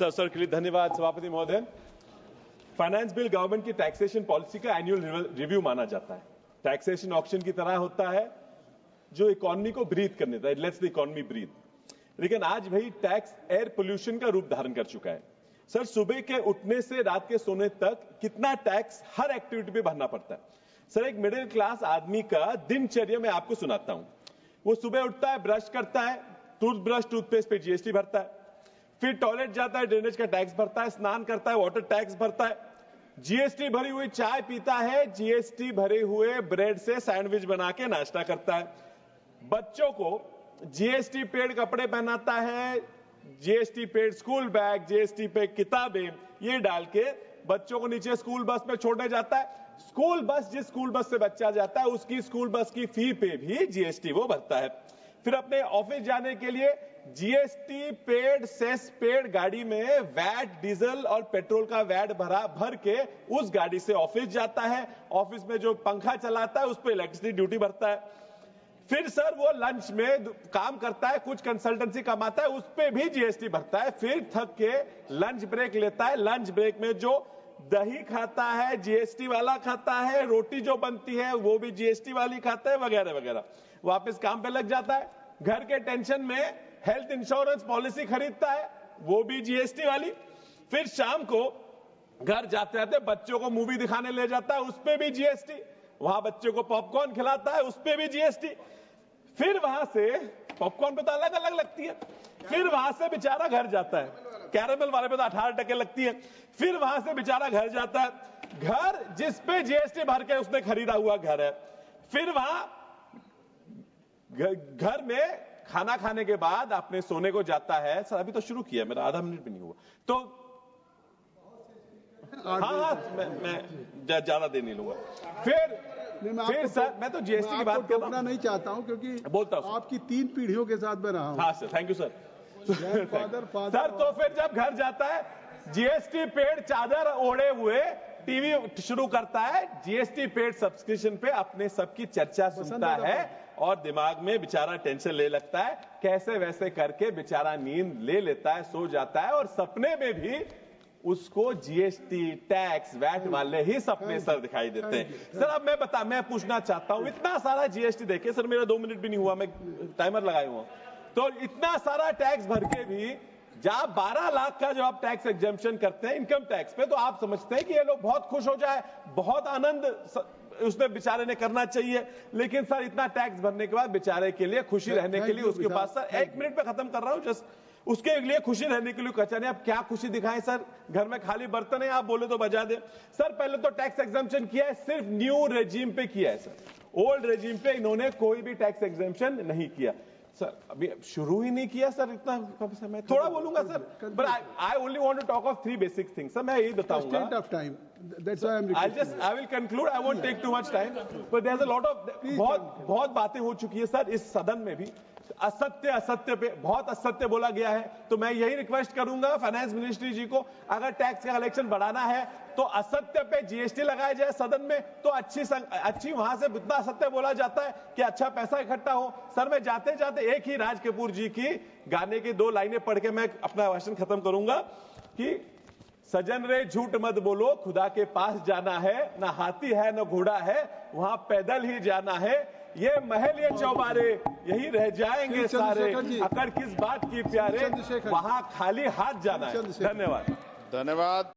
Sir के लिए धन्यवाद सभापति महोदय। फाइनेंस बिल गवर्नमेंट की टैक्सेशन पॉलिसी का एनुअल रिव्यू माना जाता है। टैक्सेशन ऑक्शन की तरह होता है जो इकोनॉमी को ब्रीथ करने देता है, लेट्स द इकोनॉमी ब्रीथ। लेकिन आज भाई टैक्स एयर पोल्यूशन का रूप धारण कर चुका है। सर सुबह के उठने से रात के सोने तक कितना टैक्स हर एक्टिविटी पे भरना पड़ता है। सर एक मिडिल क्लास आदमी का दिनचर्या में आपको सुनाता हूं। वो सुबह उठता है, ब्रश करता है, टूथब्रश टूथपेस्ट पे जीएसटी भरता है, फिर टॉयलेट जाता है, ड्रेनेज का टैक्स भरता है, स्नान करता है, वाटर टैक्स भरता है, जीएसटी भरी हुई चाय पीता है, जीएसटी भरे हुए ब्रेड से सैंडविच बना के नाश्ता करता है, बच्चों को जीएसटी पेड कपड़े पहनाता है, GST paid school bag, GST पे किताबें, ये डाल के बच्चों को नीचे स्कूल बस में छोड़ने जाता है। स्कूल बस, जिस स्कूल बस से बच्चा जाता है उसकी स्कूल बस की फी पे भी जीएसटी वो भरता है। फिर अपने ऑफिस जाने के लिए जीएसटी पेड, सेस पेड गाड़ी में वैट, डीजल और पेट्रोल का वैट भर के उस गाड़ी से ऑफिस जाता है। ऑफिस में जो पंखा चलाता है उस पर इलेक्ट्रिसिटी ड्यूटी भरता है। फिर सर वो लंच में काम करता है, कुछ कंसल्टेंसी कमाता है, उस पे भी जीएसटी भरता है। फिर थक के लंच ब्रेक लेता है, लंच ब्रेक में जो दही खाता है जीएसटी वाला खाता है, रोटी जो बनती है वो भी जीएसटी वाली खाता है, वगैरह वगैरह। वापस काम पे लग जाता है। घर के टेंशन में हेल्थ इंश्योरेंस पॉलिसी खरीदता है, वो भी जीएसटी वाली। फिर शाम को घर जाते जाते बच्चों को मूवी दिखाने ले जाता है, उस पे भी जीएसटी। वहां बच्चों को पॉपकॉर्न खिलाता है, उस पे भी जीएसटी। फिर वहां से पॉपकॉर्न पे तो अलग अलग लगती है। फिर वहां से बेचारा घर जाता है, कैरेमल वाले पे तो 18% लगती है। फिर वहां से बेचारा घर जाता है, घर जिस पे जीएसटी भर के उसने खरीदा हुआ घर है। फिर वहां घर में खाना खाने के बाद अपने सोने को जाता है। सर अभी तो शुरू किया, मेरा आधा मिनट भी नहीं हुआ तो हाँ मैं ज्यादा देर नहीं लूंगा। फिर सर मैं तो जीएसटी की बात करना नहीं चाहता हूं क्योंकि बोलता हूं आपकी 3 पीढ़ियों के साथ मैं रहा हूं। हाँ sir, thank you sir. Sir तो फिर जब घर जाता है जीएसटी पेड चादर ओढ़े हुए टीवी शुरू करता है, जीएसटी पेड सब्सक्रिप्शन पे अपने सबकी चर्चा सुनता है और दिमाग में बेचारा टेंशन ले लगता है। कैसे वैसे करके बेचारा नींद ले लेता है, सो जाता है और सपने में भी उसको जीएसटी, टैक्स, वैट वाले ही सपने सर दिखाई देते हैं। सर अब मैं पूछना चाहता हूं, इतना सारा जीएसटी देखिए सर, मेरा 2 मिनट भी नहीं हुआ, मैं टाइमर लगाया हुआ, तो इतना सारा टैक्स भर के भी जब 12 लाख का जो आप टैक्स एग्जेम्पशन करते हैं इनकम टैक्स पे, तो आप समझते हैं कि ये लोग बहुत खुश हो जाए, बहुत आनंद उसने बेचारे ने करना चाहिए। लेकिन सर इतना टैक्स भरने के बाद बेचारे के लिए खुशी रहने के लिए उसके पास, सर 1 मिनट पे खत्म कर रहा हूं, जस्ट उसके लिए खुशी रहने के लिए कचा नहीं। आप क्या खुशी दिखाएं सर, घर में खाली बर्तन है, आप बोले तो बजा दे। सर पहले तो टैक्स एग्जेम्पशन किया है, सिर्फ न्यू रेजिम पे किया है सर, ओल्ड रेजिम पे इन्होंने कोई भी टैक्स एग्जेम्पशन नहीं किया। सर अभी शुरू ही नहीं किया सर, इतना कम समय थोड़ा बोलूंगा sir, but I only want to talk of 3 basic things. Sir मैं यही बताऊंगा, I will conclude, I won't take too much time, but there is a lot of बहुत बातें हो चुकी है सर इस सदन में भी। असत्य पे बहुत असत्य बोला गया है, तो मैं यही रिक्वेस्ट करूंगा फाइनेंस मिनिस्ट्री जी को, अगर टैक्स का कलेक्शन बढ़ाना है तो असत्य पे जीएसटी लगाया जाए सदन में, तो अच्छी वहां से इतना असत्य बोला जाता है कि अच्छा पैसा इकट्ठा हो। सर मैं जाते जाते एक ही राज कपूर जी की गाने की 2 लाइनें पढ़ के मैं अपना भाषण खत्म करूंगा कि सजन रे झूठ मत बोलो, खुदा के पास जाना है, ना हाथी है ना घोड़ा है, वहां पैदल ही जाना है, ये महल ये चौबारे यही रह जाएंगे सारे, अकड़ किस बात की प्यारे, वहां खाली हाथ जाना है। धन्यवाद।